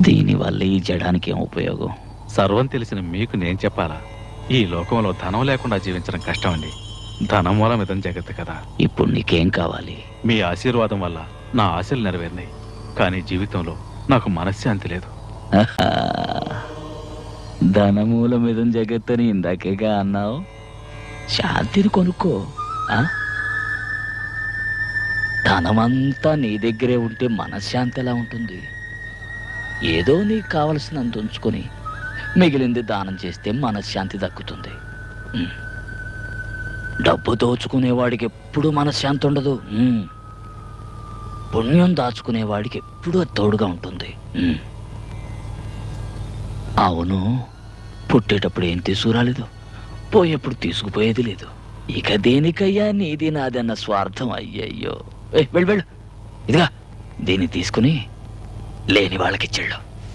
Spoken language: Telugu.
దీనివల్ల ఈ జడానికి ఏం ఉపయోగం? సర్వం తెలిసిన మీకు నేను చెప్పాలా? ఈ లోకంలో ధనం లేకుండా జీవించడం కష్టం అండి. ధనం మూలం ఇదం జగత్తు కదా. ఇప్పుడు నీకేం కావాలి? మీ ఆశీర్వాదం వల్ల నా ఆశలు నెరవేరినాయి, కానీ జీవితంలో నాకు మనశ్శాంతి లేదు. ధనమూలం ఇదం జగత్తని ఇందాకేగా అన్నావు. శాంతిని కొనుక్కో. ధనమంతా నీ దగ్గరే ఉంటే మనశ్శాంతి ఎలా ఉంటుంది? ఏదో నీకు కావలసినంత ఉంచుకొని మిగిలింది దానం చేస్తే మనశ్శాంతి దక్కుతుంది. డబ్బు దోచుకునేవాడికి ఎప్పుడు మనశ్శాంతి ఉండదు. పుణ్యం దాచుకునేవాడికి ఎప్పుడూ తోడుగా ఉంటుంది. అవును, పుట్టేటప్పుడు ఏం తీసుకురాలేదు, పోయేప్పుడు తీసుకుపోయేది లేదు. ఇక దేనికయ్యా నీది నాదన్న స్వార్థం? అయ్యయ్యో, వెళ్ళు వెళ్ళు. ఇదిగా దీన్ని తీసుకుని లేని వాళ్ళకిచ్చాడు.